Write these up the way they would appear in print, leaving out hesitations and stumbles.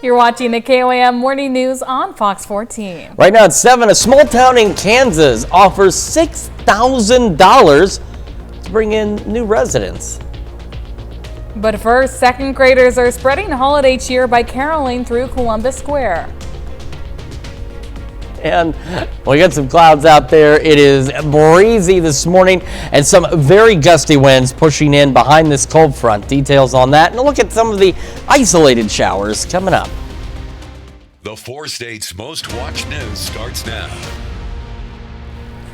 You're watching the KOAM Morning News on Fox 14. Right now at 7, a small town in Kansas offers $6,000 to bring in new residents. But first, second graders are spreading the holiday cheer by caroling through Columbus Square. And we got some clouds out there. It is breezy this morning and some very gusty winds pushing in behind this cold front. Details on that and a look at some of the isolated showers coming up. The 4 states' most watched news starts now.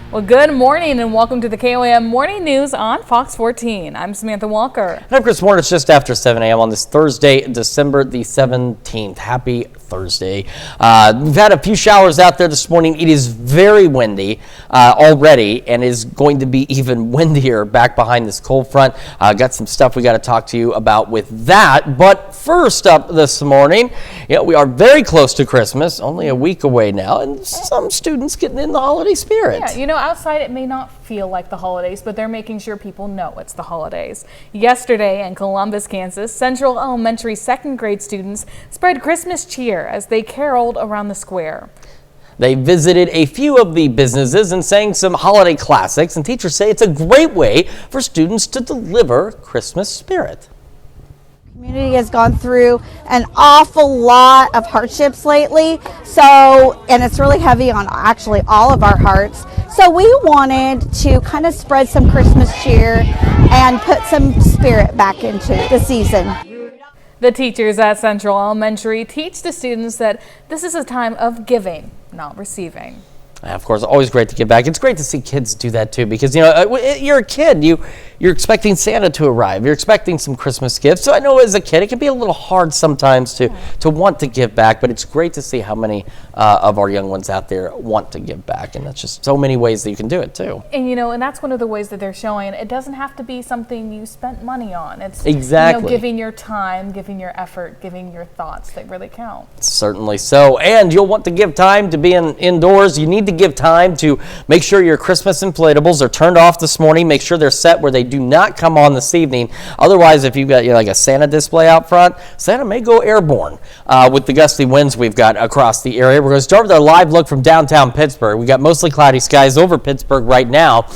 Well, good morning and welcome to the KOAM Morning News on Fox 14. I'm Samantha Walker. And I'm Chris Warren. It's just after 7 a.m. on this Thursday, December the 17th. Happy Thursday. We've had a few showers out there this morning. It is very windy already and is going to be even windier back behind this cold front. Got some stuff we got to talk to you about with that. But first up this morning, we are very close to Christmas, only a week away now, and some students getting in the holiday spirit. Yeah, outside it may not feel like the holidays, but they're making sure people know it's the holidays. Yesterday in Columbus, Kansas, Central Elementary second grade students spread Christmas cheer as they caroled around the square. They visited a few of the businesses and sang some holiday classics, and teachers say it's a great way for students to deliver Christmas spirit. The community has gone through an awful lot of hardships lately, and it's really heavy on actually all of our hearts. So we wanted to kind of spread some Christmas cheer and put some spirit back into the season. The teachers at Central Elementary teach the students that this is a time of giving, not receiving. Of course, always great to give back. It's great to see kids do that too, because you're a kid. You're expecting Santa to arrive. You're expecting some Christmas gifts. So I know as a kid, it can be a little hard sometimes to want to give back, but it's great to see how many of our young ones out there want to give back, and that's just so many ways that you can do it too. And and that's one of the ways that they're showing it doesn't have to be something you spent money on. It's exactly giving your time, giving your effort, giving your thoughts that really count. Certainly so. And you'll want to give time to be indoors. You need to give time to make sure your Christmas inflatables are turned off this morning. Make sure they're set where they do not come on this evening. Otherwise, if you've got like a Santa display out front, Santa may go airborne with the gusty winds we've got across the area. We're going to start with our live look from downtown Pittsburgh. We got mostly cloudy skies over Pittsburgh right now.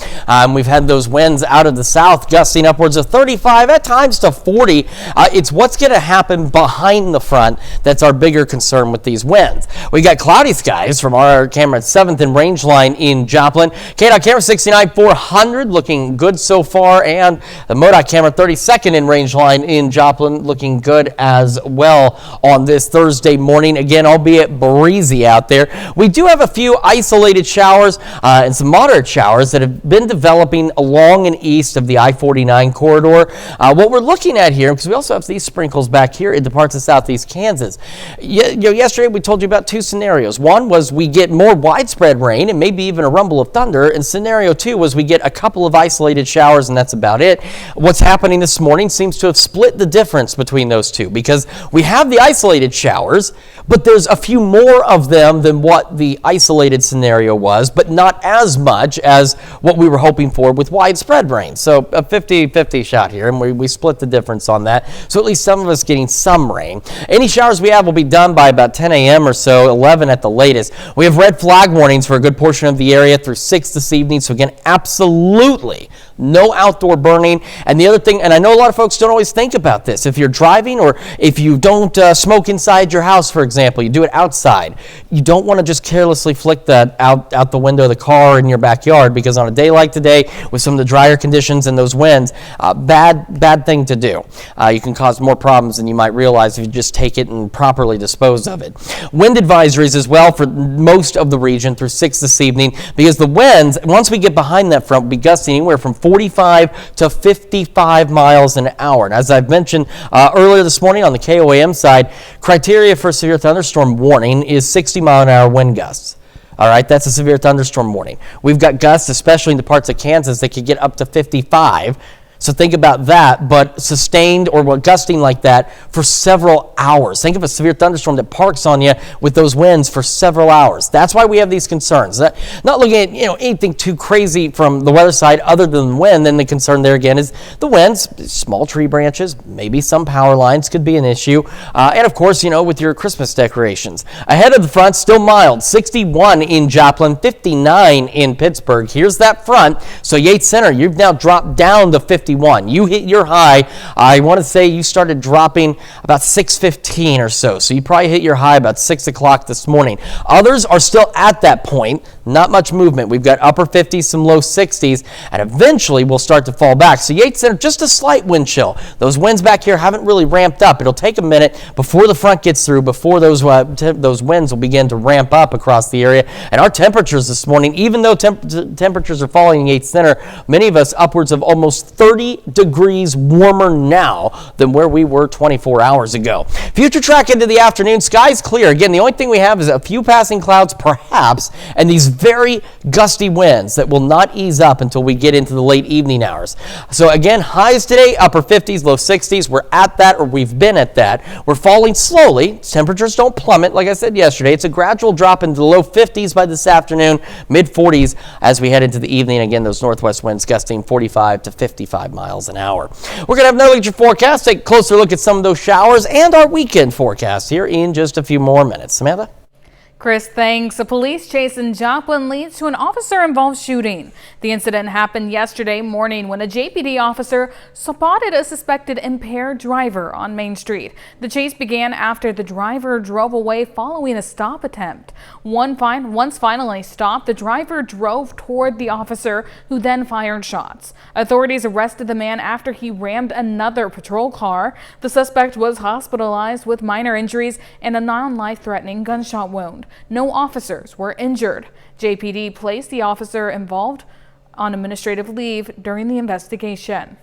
We've had those winds out of the south gusting upwards of 35, at times to 40. It's what's going to happen behind the front that's our bigger concern with these winds. We got cloudy skies from our camera at 7th and range line in Joplin. KDOT camera 69 400 looking good so far, and the MoDOT camera 32nd in range line in Joplin looking good as well on this Thursday morning. Again, albeit breezy out there. We do have a few isolated showers and some moderate showers that have been developing along and east of the I-49 corridor. What we're looking at here, because we also have these sprinkles back here in the parts of southeast Kansas. Yesterday we told you about two scenarios. One was we get more widespread rain and maybe even a rumble of thunder, and scenario 2 was we get a couple of isolated showers and that's about it. What's happening this morning seems to have split the difference between those two, because we have the isolated showers, but there's a few more of them than what the isolated scenario was, but not as much as what we were hoping for with widespread rain. So a 50-50 shot here, and we split the difference on that. So at least some of us getting some rain. Any showers we have will be done by about 10 a.m. or so, 11 at the latest. We have red flag warnings for a good portion of the area through 6 this evening. So again, absolutely no outdoor burning. And the other thing, and I know a lot of folks don't always think about this, if you're driving or if you don't smoke inside your house, for example, you do it outside, you don't want to just carelessly flick that out the window of the car in your backyard, because on a day like today with some of the drier conditions and those winds, bad thing to do. You can cause more problems than you might realize if you just take it and properly dispose of it. Wind advisories as well for most of the region through 6 this evening, because the winds, once we get behind that front, will be gusting anywhere from 45 to 55 miles an hour. And as I've mentioned earlier this morning on the KOAM side, criteria for a severe thunderstorm warning is 60 mile an hour wind gusts. All right, that's a severe thunderstorm warning. We've got gusts, especially in the parts of Kansas, that could get up to 55. So think about that, but sustained or gusting like that for several hours. Think of a severe thunderstorm that parks on you with those winds for several hours. That's why we have these concerns. Not looking at anything too crazy from the weather side other than wind. Then the concern there again is the winds, small tree branches, maybe some power lines could be an issue. And of course, with your Christmas decorations. Ahead of the front, still mild, 61 in Joplin, 59 in Pittsburgh. Here's that front. So Yates Center, you've now dropped down to 51. You hit your high. I want to say you started dropping about 6:15 or so. So you probably hit your high about 6 o'clock this morning. Others are still at that point. Not much movement. We've got upper 50s, some low 60s, and eventually we'll start to fall back. So Yates Center, just a slight wind chill. Those winds back here haven't really ramped up. It'll take a minute before the front gets through, before those winds will begin to ramp up across the area. And our temperatures this morning, even though temperatures are falling in Yates Center, many of us upwards of almost 30 degrees warmer now than where we were 24 hours ago. Future track into the afternoon, skies clear. Again, the only thing we have is a few passing clouds perhaps, and these very gusty winds that will not ease up until we get into the late evening hours. So again, highs today, upper 50s, low 60s. We're at that, or we've been at that. We're falling slowly. Temperatures don't plummet. Like I said yesterday, it's a gradual drop into the low 50s by this afternoon, mid 40s as we head into the evening. Again, those northwest winds gusting 45 to 55 miles an hour. We're going to have another look at your forecast, take a closer look at some of those showers and our weekend forecast here in just a few more minutes. Samantha? Chris, thanks. A police chase in Joplin leads to an officer-involved shooting. The incident happened yesterday morning when a JPD officer spotted a suspected impaired driver on Main Street. The chase began after the driver drove away following a stop attempt. Once finally stopped, the driver drove toward the officer, who then fired shots. Authorities arrested the man after he rammed another patrol car. The suspect was hospitalized with minor injuries and a non-life-threatening gunshot wound. No officers were injured. JPD placed the officer involved on administrative leave during the investigation.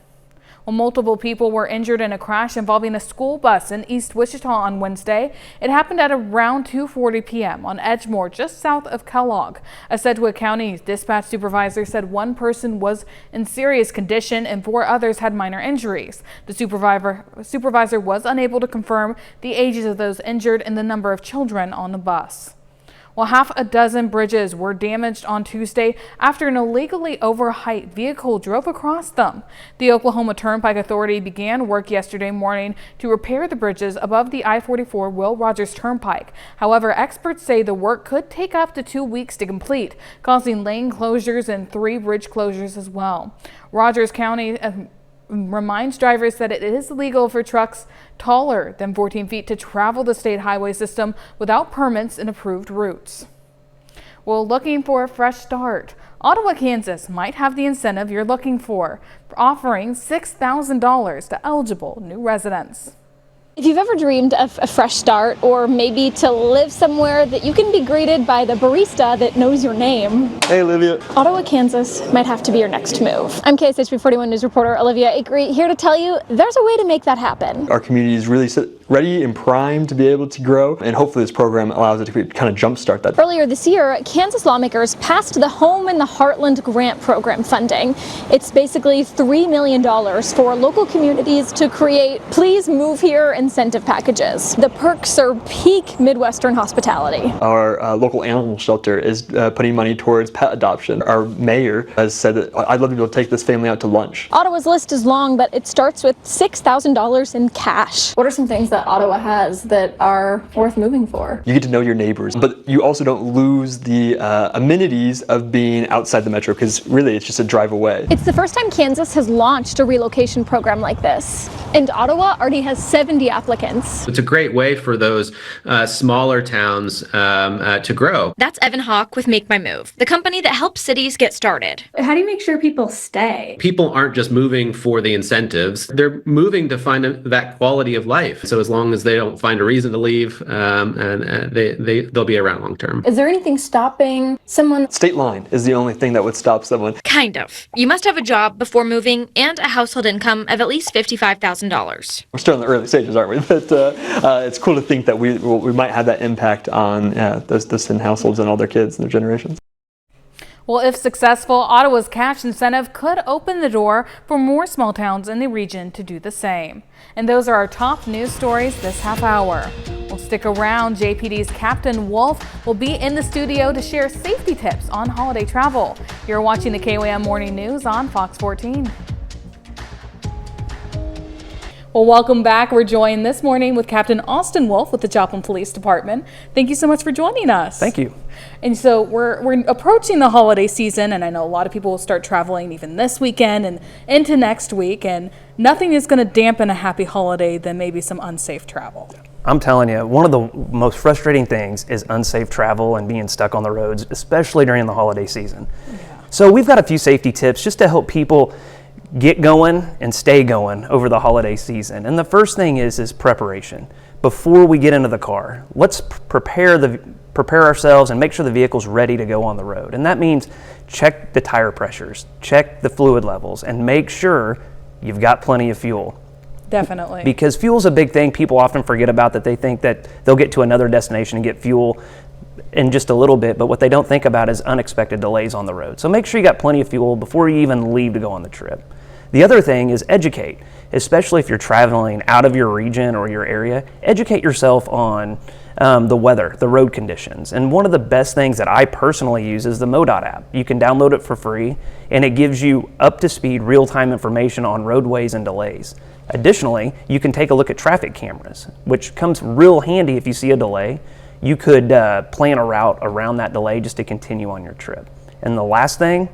Well, multiple people were injured in a crash involving a school bus in East Wichita on Wednesday. It happened at around 2:40 p.m. on Edgemore, just south of Kellogg. A Sedgwick County dispatch supervisor said one person was in serious condition and 4 others had minor injuries. The supervisor was unable to confirm the ages of those injured and the number of children on the bus. Well, half a dozen bridges were damaged on Tuesday after an illegally overheight vehicle drove across them. The Oklahoma Turnpike Authority began work yesterday morning to repair the bridges above the I-44 Will Rogers Turnpike. However, experts say the work could take up to 2 weeks to complete, causing lane closures and 3 bridge closures as well. Rogers County reminds drivers that it is illegal for trucks taller than 14 feet to travel the state highway system without permits and approved routes. Well, looking for a fresh start, Ottawa, Kansas might have the incentive you're looking for, offering $6,000 to eligible new residents. If you've ever dreamed of a fresh start, or maybe to live somewhere that you can be greeted by the barista that knows your name. Hey, Olivia. Ottawa, Kansas might have to be your next move. I'm KSHP 41 News reporter Olivia Akery, here to tell you there's a way to make that happen. Our community is really ready and primed to be able to grow, and hopefully this program allows it to kind of jumpstart that. Earlier this year, Kansas lawmakers passed the Home in the Heartland Grant Program funding. It's basically $3 million for local communities to create Please Move Here incentive packages. The perks are peak Midwestern hospitality. Our local animal shelter is putting money towards pet adoption. Our mayor has said that I'd love to be able to take this family out to lunch. Ottawa's list is long, but it starts with $6,000 in cash. What are some things that Ottawa has that are worth moving for? You get to know your neighbors, but you also don't lose the amenities of being outside the metro, because really it's just a drive away. It's the first time Kansas has launched a relocation program like this, and Ottawa already has 70 applicants. It's a great way for those smaller towns to grow. That's Evan Hawk with Make My Move, the company that helps cities get started. How do you make sure people stay? People aren't just moving for the incentives. They're moving to find that quality of life. So as long as they don't find a reason to leave, they'll be around long term. Is there anything stopping someone? State line is the only thing that would stop someone. Kind of. You must have a job before moving and a household income of at least $55,000. We're still in the early stages, aren't we? But it's cool to think that we might have that impact on those thin households and all their kids and their generations. Well, if successful, Ottawa's cash incentive could open the door for more small towns in the region to do the same. And those are our top news stories this half hour. Well, stick around. JPD's Captain Wolf will be in the studio to share safety tips on holiday travel. You're watching the KOAM Morning News on Fox 14. Well, welcome back. We're joined this morning with Captain Austin Wolf with the Joplin Police Department. Thank you so much for joining us. Thank you. And so we're approaching the holiday season, and I know a lot of people will start traveling even this weekend and into next week, and nothing is going to dampen a happy holiday than maybe some unsafe travel. I'm telling you, one of the most frustrating things is unsafe travel and being stuck on the roads, especially during the holiday season. Yeah. So we've got a few safety tips just to help people get going and stay going over the holiday season. And the first thing is preparation. Before we get into the car, let's prepare ourselves and make sure the vehicle's ready to go on the road. And that means check the tire pressures, check the fluid levels, and make sure you've got plenty of fuel. Definitely. Because fuel's a big thing people often forget about, that they think that they'll get to another destination and get fuel in just a little bit, but what they don't think about is unexpected delays on the road. So make sure you got plenty of fuel before you even leave to go on the trip. The other thing is educate, especially if you're traveling out of your region or your area. Educate yourself on the weather, the road conditions. And one of the best things that I personally use is the MoDOT app. You can download it for free, and it gives you up-to-speed, real-time information on roadways and delays. Additionally, you can take a look at traffic cameras, which comes real handy if you see a delay. You could plan a route around that delay just to continue on your trip. And the last thing,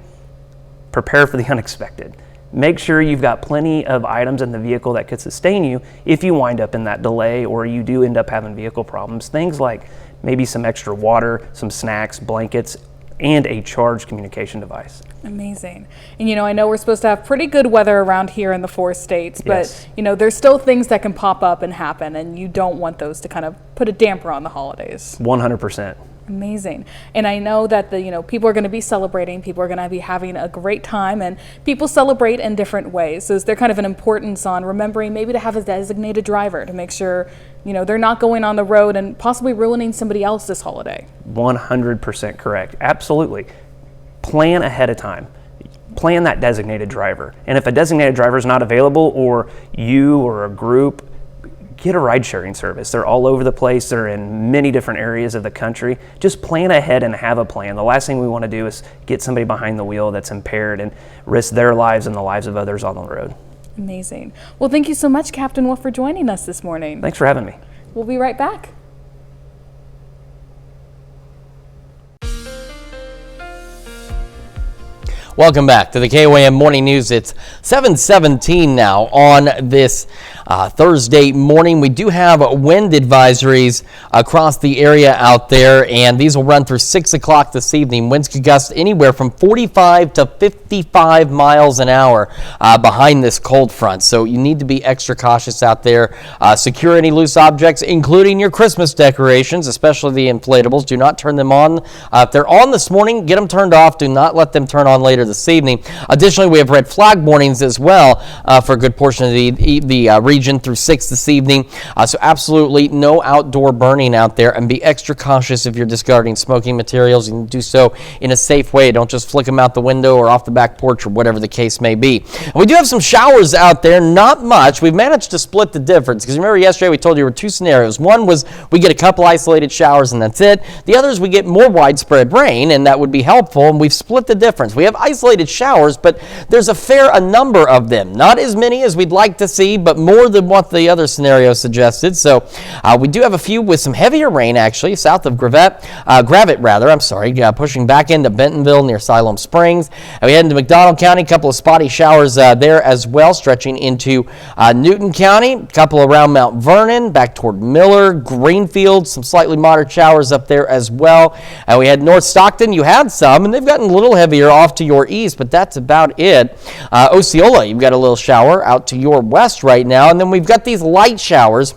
prepare for the unexpected. Make sure you've got plenty of items in the vehicle that could sustain you if you wind up in that delay or you do end up having vehicle problems. Things like maybe some extra water, some snacks, blankets, and a charged communication device. Amazing. And I know we're supposed to have pretty good weather around here in the 4 states, but Yes. There's still things that can pop up and happen, and you don't want those to kind of put a damper on the holidays. 100%. Amazing. And I know that people are going to be celebrating, people are going to be having a great time, and people celebrate in different ways. So is there kind of an importance on remembering maybe to have a designated driver to make sure, they're not going on the road and possibly ruining somebody else this holiday? 100% correct. Absolutely. Plan ahead of time. Plan that designated driver. And if a designated driver is not available, or you or a group, get a ride-sharing service. They're all over the place. They're in many different areas of the country. Just plan ahead and have a plan. The last thing we want to do is get somebody behind the wheel that's impaired and risk their lives and the lives of others on the road. Amazing. Well, thank you so much, Captain Wolf, for joining us this morning. Thanks for having me. We'll be right back. Welcome back to the KOAM Morning News. It's 7:17 now on this Thursday morning. We do have wind advisories across the area out there, and these will run through 6 o'clock this evening. Winds could gust anywhere from 45 to 55 miles an hour behind this cold front. So you need to be extra cautious out there. Secure any loose objects, including your Christmas decorations, especially the inflatables. Do not turn them on. If they're on this morning, get them turned off. Do not let them turn on later this evening. Additionally, we have red flag warnings as well for a good portion of the region through 6 this evening. So absolutely no outdoor burning out there, and be extra cautious if you're discarding smoking materials. You can do so in a safe way. Don't just flick them out the window or off the back porch or whatever the case may be. And we do have some showers out there, not much. We've managed to split the difference, because remember yesterday we told you there were 2 scenarios. One was we get a couple isolated showers and that's it. The other is we get more widespread rain, and that would be helpful, and we've split the difference. We have isolated showers, but there's a number of them. Not as many as we'd like to see, but more than what the other scenario suggested. So we do have a few with some heavier rain actually south of Gravette, pushing back into Bentonville near Siloam Springs. And we head into McDonald County, a couple of spotty showers there as well, stretching into Newton County, a couple around Mount Vernon, back toward Miller, Greenfield, some slightly moderate showers up there as well. And we had North Stockton, you had some, and they've gotten a little heavier off to your east, but that's about it. Osceola, you've got a little shower out to your west right now, and then we've got these light showers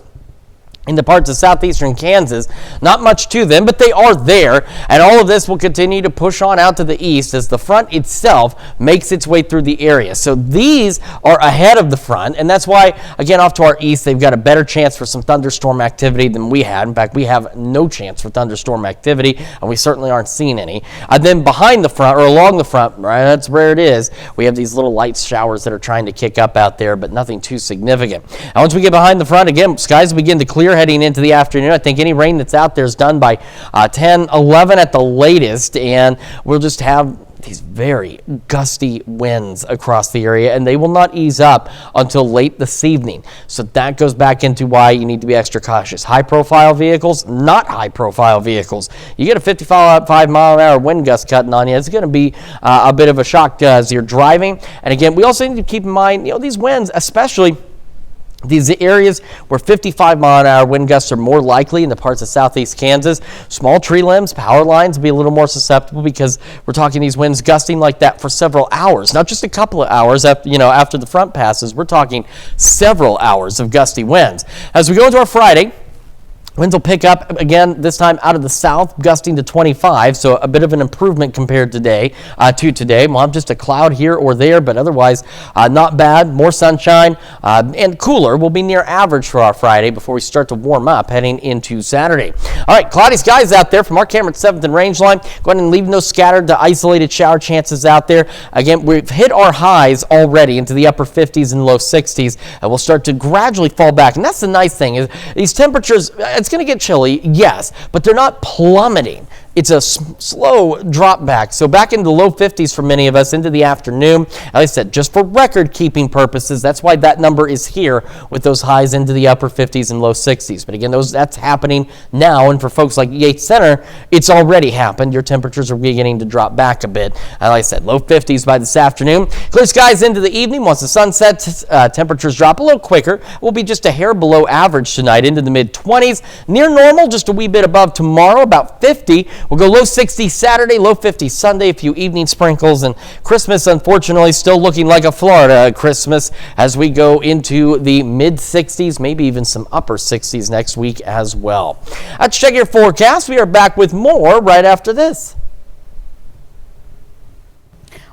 in the parts of southeastern Kansas. Not much to them, but they are there, and all of this will continue to push on out to the east as the front itself makes its way through the area. So these are ahead of the front, and that's why, again, off to our east, they've got a better chance for some thunderstorm activity than we had. In fact, we have no chance for thunderstorm activity, and we certainly aren't seeing any. And then behind the front, or along the front, right, that's where it is, we have these little light showers that are trying to kick up out there, but nothing too significant. And once we get behind the front, again, skies begin to clear heading into the afternoon. I think any rain that's out there is done by 10, 11 at the latest, and we'll just have these very gusty winds across the area, and they will not ease up until late this evening. So that goes back into why you need to be extra cautious. High-profile vehicles, not high-profile vehicles. You get a 55-mile-an-hour wind gust cutting on you, it's going to be a bit of a shock as you're driving. And again, we also need to keep in mind, these winds, especially these areas where 55-mile-an-hour wind gusts are more likely in the parts of southeast Kansas. Small tree limbs, power lines will be a little more susceptible because we're talking these winds gusting like that for several hours, not just a couple of hours after the front passes. We're talking several hours of gusty winds. As we go into our Friday, winds will pick up again, this time out of the south, gusting to 25, so a bit of an improvement compared to today. We'll have just a cloud here or there, but otherwise not bad. More sunshine and cooler. Will be near average for our Friday before we start to warm up heading into Saturday. All right, cloudy skies out there from our camera at 7th and Range Line. Go ahead and leave those scattered to isolated shower chances out there. Again, we've hit our highs already into the upper 50s and low 60s, and we'll start to gradually fall back. And that's the nice thing is these temperatures, it's going to get chilly, yes, but they're not plummeting. It's a slow drop back. So back into the low 50s for many of us into the afternoon. As I said, just for record-keeping purposes, that's why that number is here with those highs into the upper 50s and low 60s. But again, that's happening now. And for folks like Yates Center, it's already happened. Your temperatures are beginning to drop back a bit. And like I said, low 50s by this afternoon. Clear skies into the evening. Once the sun sets, temperatures drop a little quicker. We'll be just a hair below average tonight into the mid-20s. Near normal, just a wee bit above tomorrow, about 50. We'll go low 60 Saturday, low 50 Sunday, a few evening sprinkles, and Christmas, unfortunately, still looking like a Florida Christmas as we go into the mid-60s, maybe even some upper 60s next week as well. Let's check your forecast. We are back with more right after this.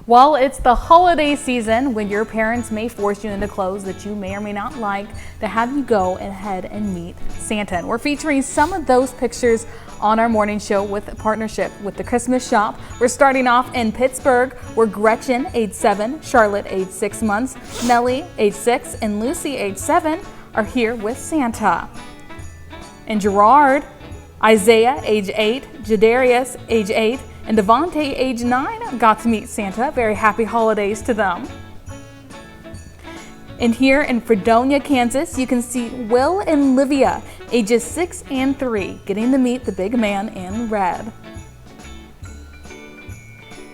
Well, it's the holiday season when your parents may force you into clothes that you may or may not like to have you go ahead and meet Santa. And we're featuring some of those pictures on our morning show with a partnership with the Christmas Shop. We're starting off in Pittsburgh, where Gretchen, age 7, Charlotte, age 6 months, Nellie, age 6, and Lucy, age 7, are here with Santa. In Girard, Isaiah, age 8, Jadarius, age 8, and Devontae, age 9, got to meet Santa. Very happy holidays to them. And here in Fredonia, Kansas, you can see Will and Livia, ages 6 and 3, getting to meet the big man in red.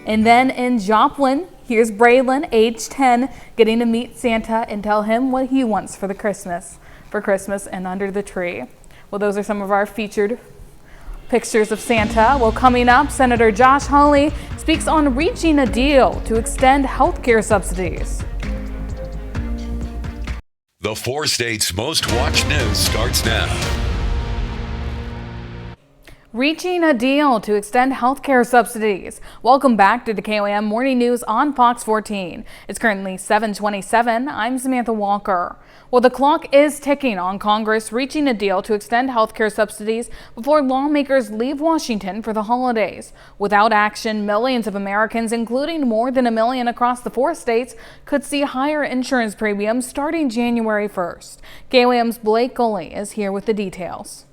And then in Joplin, here's Braylon, age 10, getting to meet Santa and tell him what he wants for Christmas and under the tree. Well, those are some of our featured pictures of Santa. Well, coming up, Senator Josh Hawley speaks on reaching a deal to extend health care subsidies. The 4 states' most watched news starts now. Reaching a deal to extend healthcare subsidies. Welcome back to the KOAM Morning News on Fox 14. It's currently 7:27. I'm Samantha Walker. Well, the clock is ticking on Congress reaching a deal to extend healthcare subsidies before lawmakers leave Washington for the holidays. Without action, millions of Americans, including more than 1 million across the 4 states, could see higher insurance premiums starting January 1st. KOAM's Blake Goley is here with the details.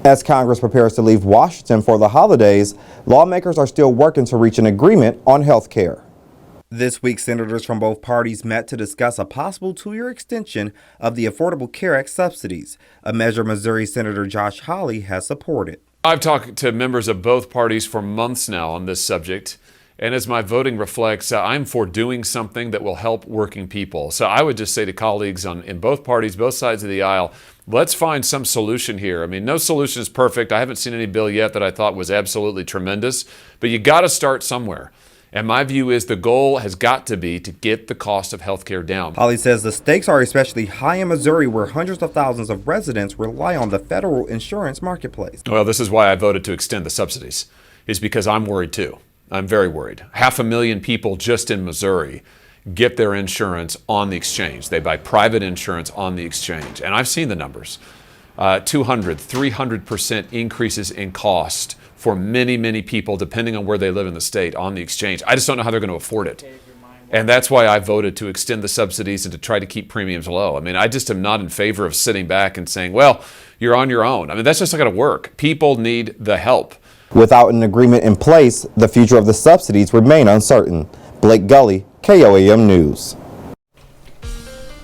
As Congress prepares to leave Washington for the holidays, lawmakers are still working to reach an agreement on health care. This week, senators from both parties met to discuss a possible 2-year extension of the Affordable Care Act subsidies, a measure Missouri Senator Josh Hawley has supported. I've talked to members of both parties for months now on this subject, and as my voting reflects, I'm for doing something that will help working people. So I would just say to colleagues in both parties, both sides of the aisle, let's find some solution here. I mean, no solution is perfect. I haven't seen any bill yet that I thought was absolutely tremendous, but you got to start somewhere. And my view is the goal has got to be to get the cost of health care down. Holly says the stakes are especially high in Missouri, where hundreds of thousands of residents rely on the federal insurance marketplace. Well, this is why I voted to extend the subsidies, is because I'm worried too. I'm very worried. 500,000 people just in Missouri get their insurance on the exchange. They buy private insurance on the exchange. And I've seen the numbers. 200, 300% increases in cost for many, many people, depending on where they live in the state, on the exchange. I just don't know how they're going to afford it. And that's why I voted to extend the subsidies and to try to keep premiums low. I mean, I just am not in favor of sitting back and saying, well, you're on your own. I mean, that's just not going to work. People need the help. Without an agreement in place, the future of the subsidies remain uncertain. Blake Gully, KOAM News.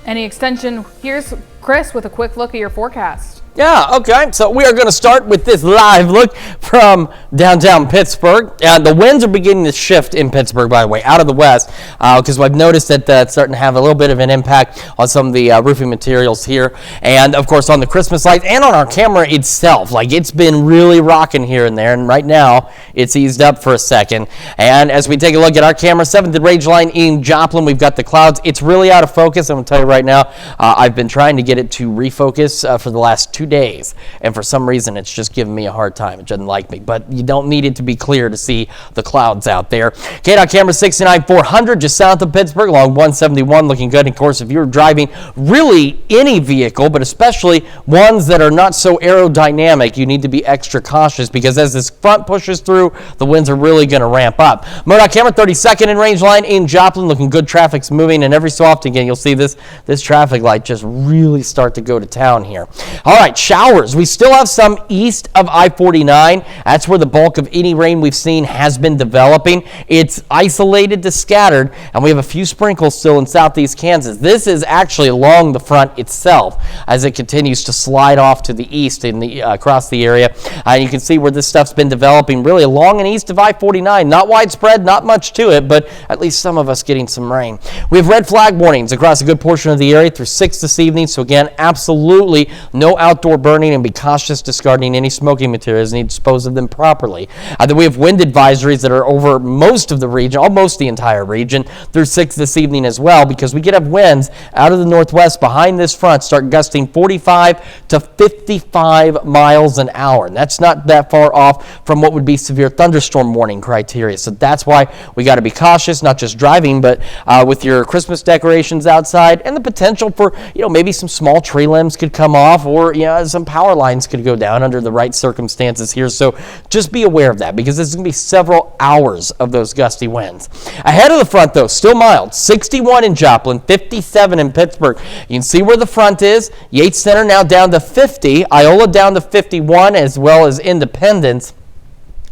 Any extension? Here's Chris with a quick look at your forecast. Yeah, okay. So we are going to start with this live look from downtown Pittsburgh. The winds are beginning to shift in Pittsburgh, by the way, out of the west, because I've noticed that it's starting to have a little bit of an impact on some of the roofing materials here, and of course on the Christmas lights and on our camera itself. Like, it's been really rocking here and there, and right now it's eased up for a second. And as we take a look at our camera, 7th range line in Joplin, we've got the clouds. It's really out of focus. I'm going to tell you right now, I've been trying to get it to refocus for the last 2 days, and for some reason it's just giving me a hard time. It doesn't like me, but you don't need it to be clear to see the clouds out there. KDOT camera 69-400 just south of Pittsburgh along 171, looking good. And of course, if you're driving really any vehicle, but especially ones that are not so aerodynamic, you need to be extra cautious, because as this front pushes through, the winds are really going to ramp up. MoDOT camera 32nd in range line in Joplin, looking good. Traffic's moving, and every so often again you'll see this traffic light just really start to go to town here. All right, showers. We still have some east of I-49. That's where the bulk of any rain we've seen has been developing. It's isolated to scattered, and we have a few sprinkles still in southeast Kansas. This is actually along the front itself as it continues to slide off to the east in the across the area. You can see where this stuff's been developing really along and east of I-49. Not widespread, not much to it, but at least some of us getting some rain. We have red flag warnings across a good portion of the area through 6 this evening. So again, absolutely no outdoor burning, and be cautious discarding any smoking materials. Need to dispose of them properly. Then we have wind advisories that are over most of the region, almost the entire region, through 6 this evening as well, because we could have winds out of the northwest behind this front start gusting 45 to 55 miles an hour. And that's not that far off from what would be severe thunderstorm warning criteria. So that's why we got to be cautious, not just driving, but with your Christmas decorations outside, and the potential for, maybe some small tree limbs could come off, or, some power lines could go down under the right circumstances here. So just be aware of that, because there's going to be several hours of those gusty winds. Ahead of the front, though, still mild. 61 in Joplin, 57 in Pittsburgh. You can see where the front is. Yates Center now down to 50. Iola down to 51, as well as Independence.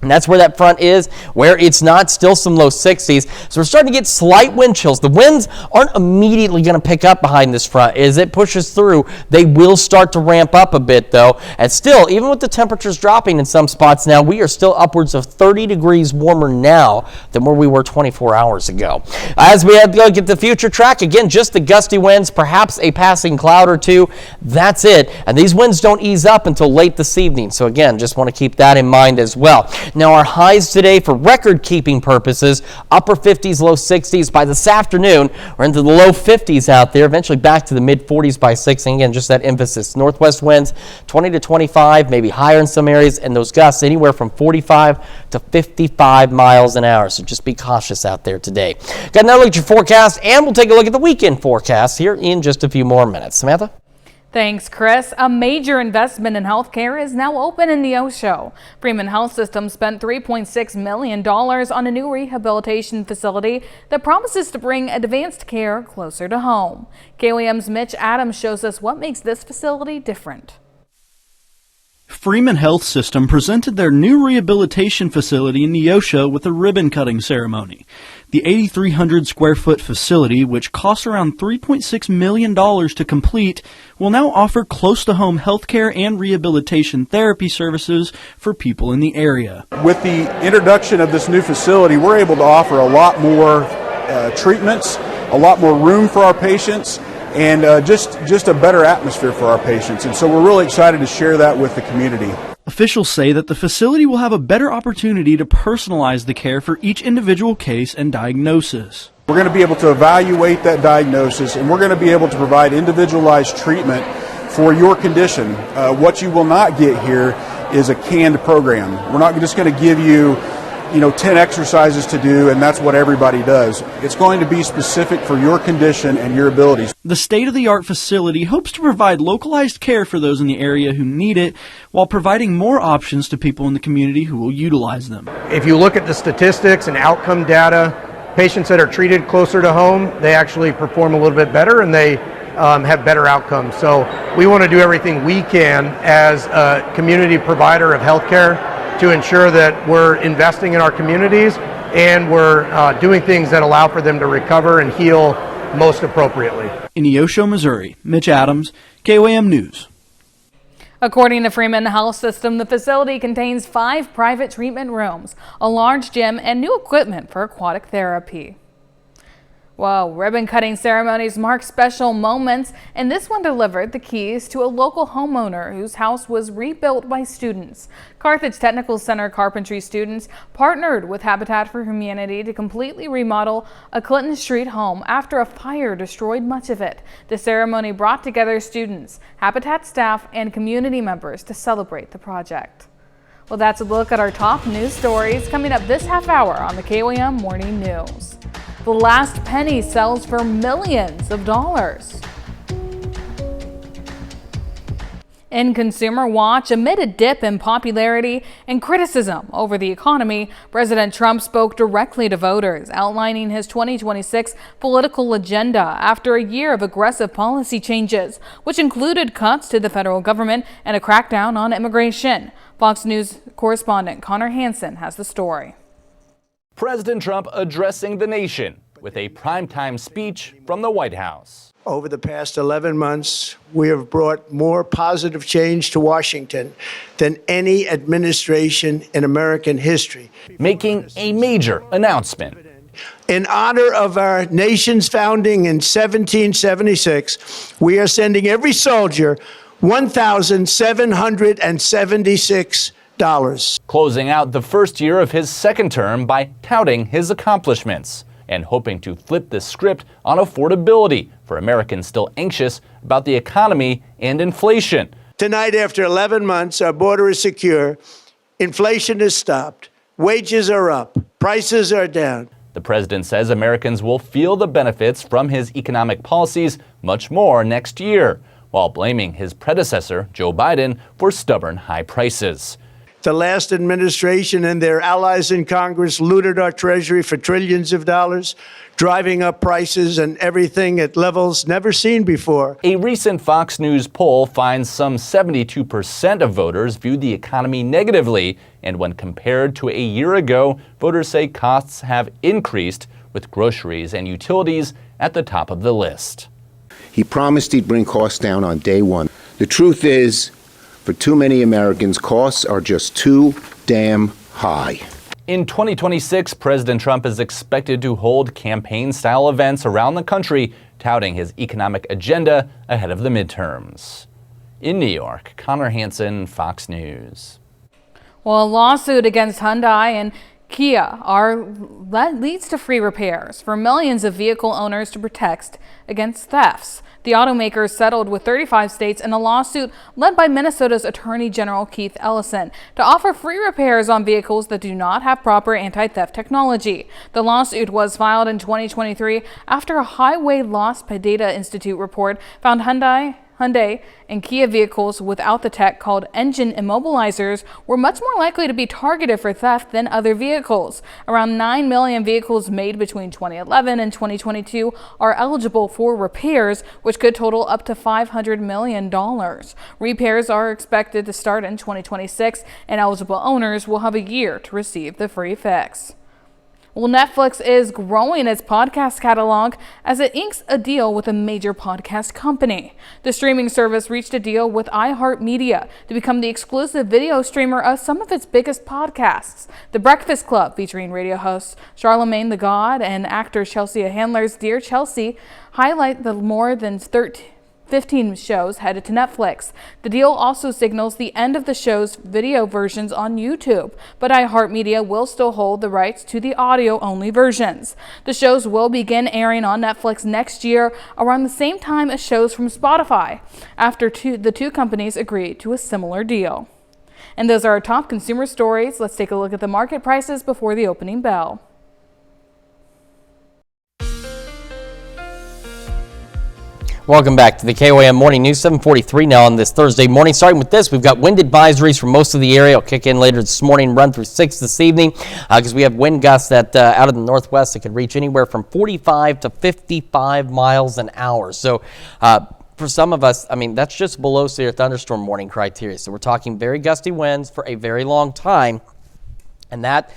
And that's where that front is. Where it's not, still some low 60s. So we're starting to get slight wind chills. The winds aren't immediately going to pick up behind this front. As it pushes through, they will start to ramp up a bit, though. And still, even with the temperatures dropping in some spots now, we are still upwards of 30 degrees warmer now than where we were 24 hours ago. As we have to look at the future track, again, just the gusty winds, perhaps a passing cloud or two. That's it. And these winds don't ease up until late this evening. So again, just want to keep that in mind as well. Now, our highs today for record-keeping purposes, upper 50s, low 60s. By this afternoon, we're into the low 50s out there, eventually back to the mid-40s by 6. And again, just that emphasis. Northwest winds, 20 to 25, maybe higher in some areas, and those gusts anywhere from 45 to 55 miles an hour. So just be cautious out there today. Got another look at your forecast, and we'll take a look at the weekend forecast here in just a few more minutes. Samantha? Thanks, Chris. A major investment in healthcare is now open in Neosho. Freeman Health System spent $3.6 million on a new rehabilitation facility that promises to bring advanced care closer to home. KOAM's Mitch Adams shows us what makes this facility different. Freeman Health System presented their new rehabilitation facility in Neosho with a ribbon-cutting ceremony. The 8,300 square foot facility, which costs around $3.6 million to complete, will now offer close-to-home healthcare and rehabilitation therapy services for people in the area. With the introduction of this new facility, we're able to offer a lot more treatments, a lot more room for our patients, and just a better atmosphere for our patients. And so we're really excited to share that with the community. Officials say that the facility will have a better opportunity to personalize the care for each individual case and diagnosis. We're going to be able to evaluate that diagnosis, and we're going to be able to provide individualized treatment for your condition. What you will not get here is a canned program. We're not just going to give you 10 exercises to do, and that's what everybody does. It's going to be specific for your condition and your abilities. The state-of-the-art facility hopes to provide localized care for those in the area who need it, while providing more options to people in the community who will utilize them. If you look at the statistics and outcome data, patients that are treated closer to home, they actually perform a little bit better, and they have better outcomes. So we want to do everything we can as a community provider of healthcare to ensure that we're investing in our communities and we're doing things that allow for them to recover and heal most appropriately. In Neosho, Missouri, Mitch Adams, KOAM News. According to Freeman Health System, the facility contains 5 private treatment rooms, a large gym, and new equipment for aquatic therapy. Well, ribbon-cutting ceremonies mark special moments, and this one delivered the keys to a local homeowner whose house was rebuilt by students. Carthage Technical Center carpentry students partnered with Habitat for Humanity to completely remodel a Clinton Street home after a fire destroyed much of it. The ceremony brought together students, Habitat staff, and community members to celebrate the project. Well, that's a look at our top news stories coming up this half hour on the KOAM Morning News. The last penny sells for millions of dollars. In Consumer Watch, amid a dip in popularity and criticism over the economy, President Trump spoke directly to voters, outlining his 2026 political agenda after a year of aggressive policy changes, which included cuts to the federal government and a crackdown on immigration. Fox News correspondent Connor Hansen has the story. President Trump addressing the nation with a primetime speech from the White House. Over the past 11 months, we have brought more positive change to Washington than any administration in American history. Making a major announcement. In honor of our nation's founding in 1776, we are sending every soldier $1,776. Closing out the first year of his second term by touting his accomplishments and hoping to flip the script on affordability for Americans still anxious about the economy and inflation. Tonight, after 11 months, our border is secure, inflation is stopped, wages are up, prices are down. The president says Americans will feel the benefits from his economic policies much more next year, while blaming his predecessor, Joe Biden, for stubborn high prices. The last administration and their allies in Congress looted our Treasury for trillions of dollars, driving up prices and everything at levels never seen before. A recent Fox News poll finds some 72% of voters view the economy negatively, and when compared to a year ago, voters say costs have increased, with groceries and utilities at the top of the list. He promised he'd bring costs down on day one. The truth is, for too many Americans, costs are just too damn high. In 2026, President Trump is expected to hold campaign-style events around the country, touting his economic agenda ahead of the midterms. In New York, Connor Hansen, Fox News. Well, a lawsuit against Hyundai and Kia leads to free repairs for millions of vehicle owners to protect against thefts. The automakers settled with 35 states in a lawsuit led by Minnesota's Attorney General Keith Ellison to offer free repairs on vehicles that do not have proper anti-theft technology. The lawsuit was filed in 2023 after a Highway Loss Data Institute report found Hyundai and Kia vehicles without the tech called engine immobilizers were much more likely to be targeted for theft than other vehicles. Around 9 million vehicles made between 2011 and 2022 are eligible for repairs, which could total up to $500 million. Repairs are expected to start in 2026, and eligible owners will have a year to receive the free fix. Well, Netflix is growing its podcast catalog as it inks a deal with a major podcast company. The streaming service reached a deal with iHeartMedia to become the exclusive video streamer of some of its biggest podcasts. The Breakfast Club, featuring radio hosts Charlamagne the God and actor Chelsea Handler's Dear Chelsea, highlight the more than 15 shows headed to Netflix. The deal also signals the end of the show's video versions on YouTube, but iHeartMedia will still hold the rights to the audio-only versions. The shows will begin airing on Netflix next year around the same time as shows from Spotify, after the two companies agreed to a similar deal. And those are our top consumer stories. Let's take a look at the market prices before the opening bell. Welcome back to the KOAM Morning News, 7:43 now on this Thursday morning. Starting with this, we've got wind advisories for most of the area. It'll kick in later this morning, run through 6 this evening, because we have wind gusts that out of the northwest that could reach anywhere from 45 to 55 miles an hour. So for some of us, I mean, that's just below severe thunderstorm warning criteria. So we're talking very gusty winds for a very long time. And that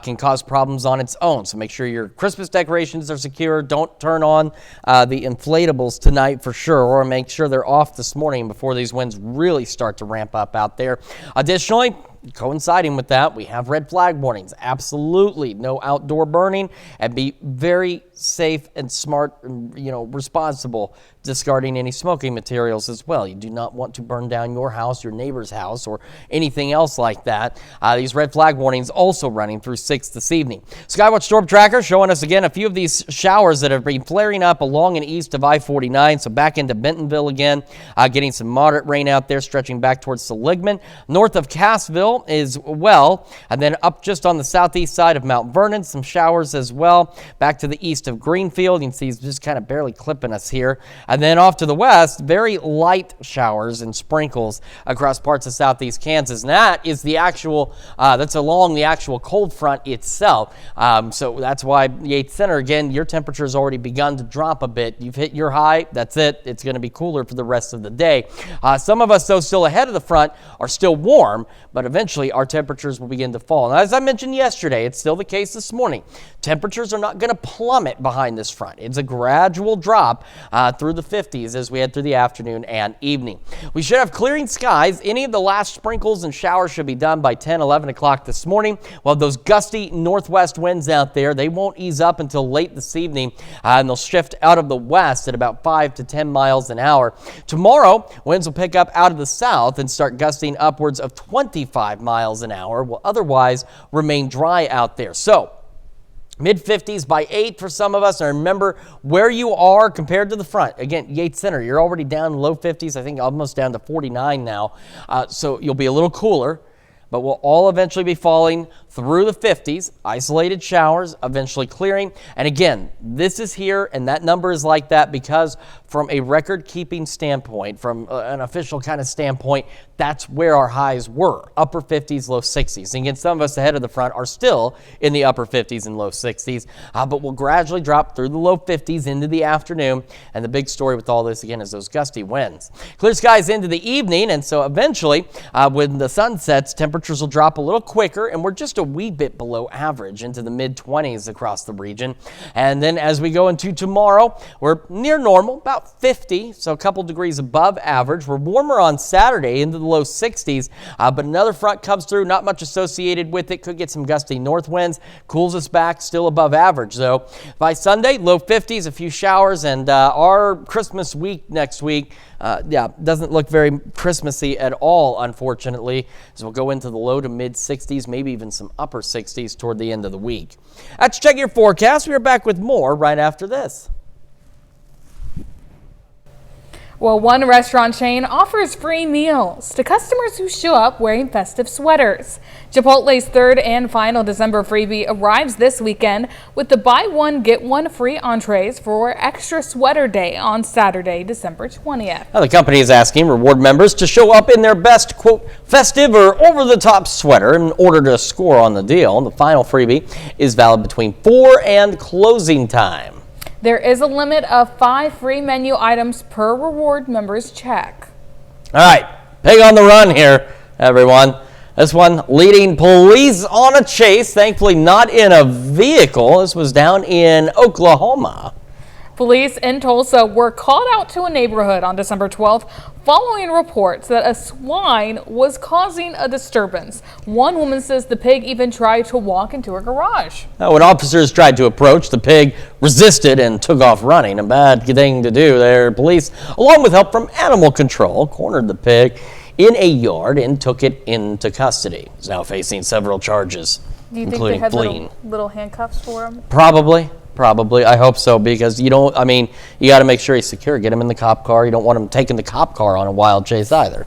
can cause problems on its own. So make sure your Christmas decorations are secure. Don't turn on the inflatables tonight for sure, or make sure they're off this morning before these winds really start to ramp up out there. Additionally, coinciding with that, we have red flag warnings. Absolutely no outdoor burning, and be very safe and smart, responsible discarding any smoking materials as well. You do not want to burn down your house, your neighbor's house, or anything else like that. These red flag warnings also running through 6 this evening. Skywatch Storm Tracker showing us again a few of these showers that have been flaring up along and east of I-49, so back into Bentonville again, getting some moderate rain out there, stretching back towards Seligman. North of Cassville as well, and then up just on the southeast side of Mount Vernon, some showers as well. Back to the east of Greenfield, you can see it's just kind of barely clipping us here. And then off to the west, very light showers and sprinkles across parts of southeast Kansas. And that is the actual, that's along the actual cold front itself. So that's why Yates Center, again, your temperature has already begun to drop a bit. You've hit your high, that's it. It's going to be cooler for the rest of the day. Some of us, though, still ahead of the front are still warm, but eventually our temperatures will begin to fall. And as I mentioned yesterday, it's still the case this morning. Temperatures are not going to plummet behind this front. It's a gradual drop through the 50s as we head through the afternoon and evening. We should have clearing skies. Any of the last sprinkles and showers should be done by 10, 11 o'clock this morning. While those gusty northwest winds out there, they won't ease up until late this evening, and they'll shift out of the west at about 5 to 10 miles an hour. Tomorrow, winds will pick up out of the south and start gusting upwards of 25 miles an hour, will otherwise remain dry out there. So, mid-50s by 8 for some of us. And remember where you are compared to the front. Again, Yates Center, you're already down low 50s, I think almost down to 49 now. So you'll be a little cooler, but we'll all eventually be falling through the 50s, isolated showers, eventually clearing. And again, this is here, and that number is like that because from a record-keeping standpoint, from an official kind of standpoint, that's where our highs were, upper 50s, low 60s. And again, some of us ahead of the front are still in the upper 50s and low 60s, but we'll gradually drop through the low 50s into the afternoon. And the big story with all this, again, is those gusty winds. Clear skies into the evening, and so eventually, when the sun sets, temperatures will drop a little quicker, and we're just a wee bit below average into the mid-20s across the region. And then as we go into tomorrow, we're near normal, about 50, so a couple degrees above average. We're warmer on Saturday into the low 60s, but another front comes through, not much associated with it. Could get some gusty north winds, cools us back, still above average though. By Sunday, low 50s, a few showers, and our Christmas week next week, doesn't look very Christmassy at all, unfortunately, as we'll go into the low to mid 60s, maybe even some upper 60s toward the end of the week. Let's check your forecast. We are back with more right after this. Well, one restaurant chain offers free meals to customers who show up wearing festive sweaters. Chipotle's third and final December freebie arrives this weekend with the buy one, get one free entrees for Extra Sweater Day on Saturday, December 20th. Now, the company is asking reward members to show up in their best, quote, festive or over-the-top sweater in order to score on the deal. The final freebie is valid between 4 and closing time. There is a limit of 5 free menu items per reward members check. All right, pig on the run here, everyone. This one leading police on a chase, thankfully not in a vehicle. This was down in Oklahoma. Police in Tulsa were called out to a neighborhood on December 12th following reports that a swine was causing a disturbance. One woman says the pig even tried to walk into her garage. When officers tried to approach, the pig resisted and took off running. A bad thing to do there. Police, along with help from animal control, cornered the pig in a yard and took it into custody. He's now facing several charges, Do you think including they had fleeing. little handcuffs for him? Probably. I hope so, because you got to make sure he's secure. Get him in the cop car. You don't want him taking the cop car on a wild chase either.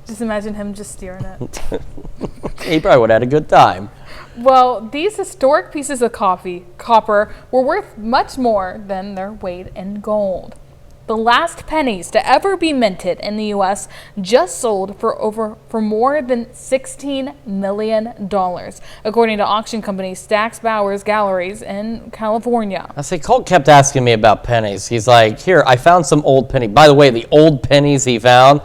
Just imagine him just steering it. He probably would have had a good time. Well, these historic pieces of copper were worth much more than their weight in gold. The last pennies to ever be minted in the U.S. just sold for more than $16 million, according to auction company Stack's Bowers Galleries in California. I say, Colt kept asking me about pennies. He's like, here, I found some old penny. By the way, the old pennies he found,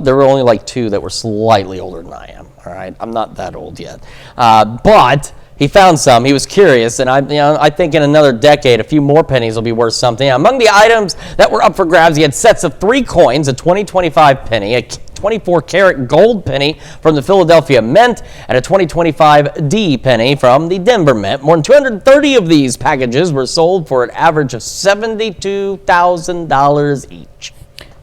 there were only like 2 that were slightly older than I am. All right, I'm not that old yet, but he found some. He was curious, and I think in another decade, a few more pennies will be worth something. Among the items that were up for grabs, he had sets of 3 coins: a 2025 penny, a 24-karat gold penny from the Philadelphia Mint, and a 2025 D penny from the Denver Mint. More than 230 of these packages were sold for an average of $72,000 each.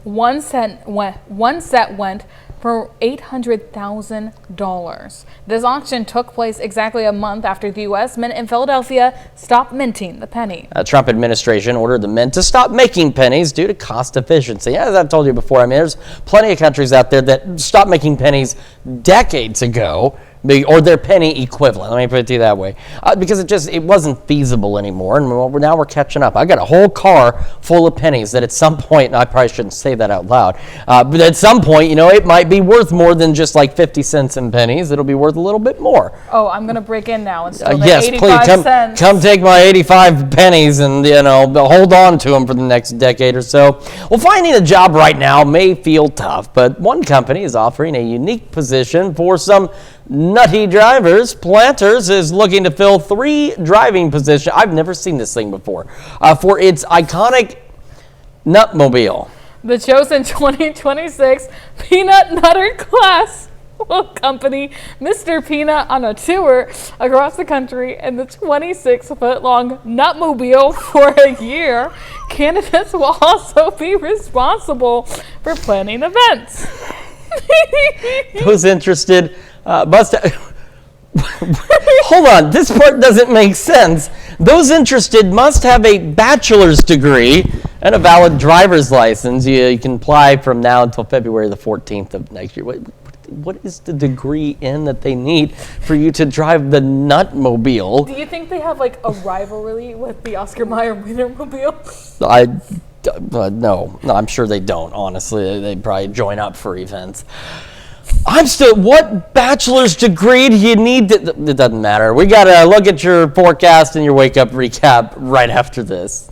One set went for $800,000. This auction took place exactly a month after the U.S. Mint in Philadelphia stopped minting the penny. The Trump administration ordered the Mint to stop making pennies due to cost efficiency. As I've told you before, there's plenty of countries out there that stopped making pennies decades ago, or their penny equivalent. Let me put it to you that way, because it wasn't feasible anymore, and now we're catching up. I got a whole car full of pennies that at some point, and I probably shouldn't say that out loud, but at some point, it might be worth more than just like 50 cents in pennies. It'll be worth a little bit more. Oh, I'm gonna break in now and steal the yes, 85 please cents. come take my 85 pennies and hold on to them for the next decade or so. Well, finding a job right now may feel tough, but one company is offering a unique position for some nutty drivers. Planters is looking to fill 3 driving positions. I've never seen this thing before. For its iconic Nutmobile. The chosen 2026 Peanut Nutter class will accompany Mr. Peanut on a tour across the country in the 26-foot-long Nutmobile for a year. Candidates will also be responsible for planning events. Those interested must hold on, this part doesn't make sense. Those interested must have a bachelor's degree and a valid driver's license. You can apply from now until February the 14th of next year. What is the degree in that they need for you to drive the Nutmobile? Do you think they have like a rivalry with the Oscar Mayer Wienermobile? No, I'm sure they don't, honestly. They probably join up for events. What bachelor's degree do you need? It doesn't matter. We got to look at your forecast and your wake-up recap right after this.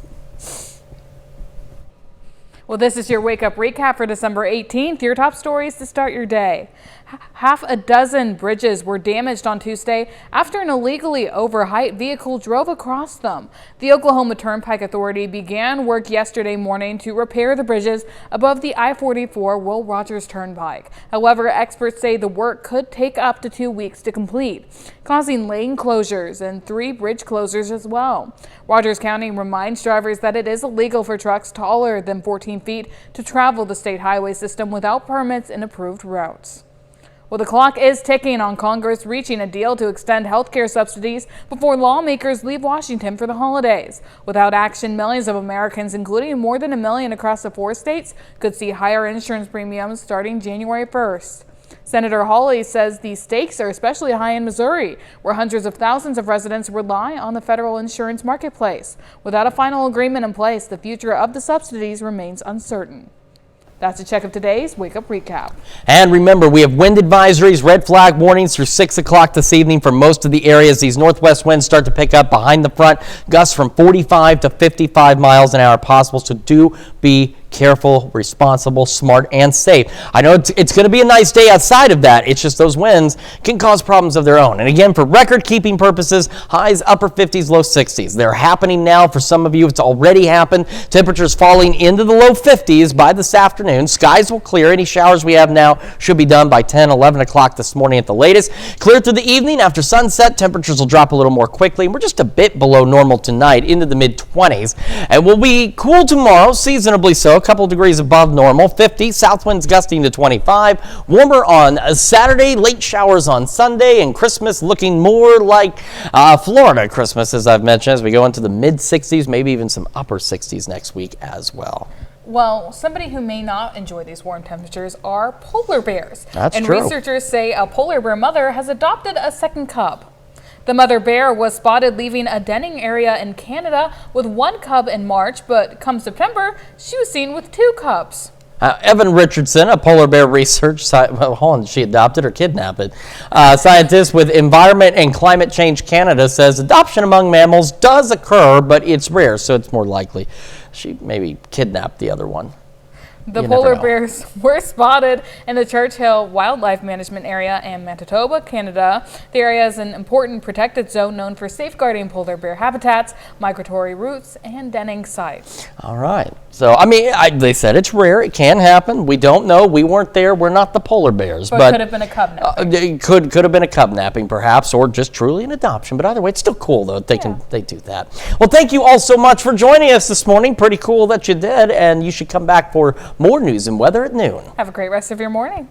Well, this is your wake-up recap for December 18th. Your top stories to start your day. Half a dozen bridges were damaged on Tuesday after an illegally overheight vehicle drove across them. The Oklahoma Turnpike Authority began work yesterday morning to repair the bridges above the I-44 Will Rogers Turnpike. However, experts say the work could take up to 2 weeks to complete, causing lane closures and 3 bridge closures as well. Rogers County reminds drivers that it is illegal for trucks taller than 14 feet to travel the state highway system without permits in approved routes. Well, the clock is ticking on Congress reaching a deal to extend health care subsidies before lawmakers leave Washington for the holidays. Without action, millions of Americans, including more than 1 million across the 4 states, could see higher insurance premiums starting January 1st. Senator Hawley says the stakes are especially high in Missouri, where hundreds of thousands of residents rely on the federal insurance marketplace. Without a final agreement in place, the future of the subsidies remains uncertain. That's a check of today's Wake Up Recap. And remember, we have wind advisories, red flag warnings through 6 o'clock this evening for most of the areas. These northwest winds start to pick up behind the front. Gusts from 45 to 55 miles an hour possible, so do be careful, responsible, smart, and safe. I know it's going to be a nice day outside of that. It's just those winds can cause problems of their own. And again, for record-keeping purposes, highs upper 50s, low 60s. They're happening now. For some of you, it's already happened. Temperatures falling into the low 50s by this afternoon. Skies will clear. Any showers we have now should be done by 10, 11 o'clock this morning at the latest. Clear through the evening. After sunset, temperatures will drop a little more quickly. We're just a bit below normal tonight, into the mid-20s. And we'll be cool tomorrow, seasonably so. A couple degrees above normal, 50, south winds gusting to 25, warmer on Saturday, late showers on Sunday, and Christmas looking more like Florida Christmas, as I've mentioned, as we go into the mid-60s, maybe even some upper 60s next week as well. Well, somebody who may not enjoy these warm temperatures are polar bears. That's true. And researchers say a polar bear mother has adopted a second cub. The mother bear was spotted leaving a denning area in Canada with one cub in March, but come September, she was seen with 2 cubs. Evan Richardson, a polar bear research she adopted or kidnapped it. Scientist with Environment and Climate Change Canada says adoption among mammals does occur, but it's rare, so it's more likely she maybe kidnapped the other one. The polar bears were spotted in the Churchill Wildlife Management Area in Manitoba, Canada. The area is an important protected zone known for safeguarding polar bear habitats, migratory routes, and denning sites. All right. So, I mean, they said it's rare. It can happen. We don't know. We weren't there. We're not the polar bears. But could have been a cub napping. It could have been a cub napping, perhaps, or just truly an adoption. But either way, it's still cool, though. They do that. Well, thank you all so much for joining us this morning. Pretty cool that you did. And you should come back for more news and weather at noon. Have a great rest of your morning.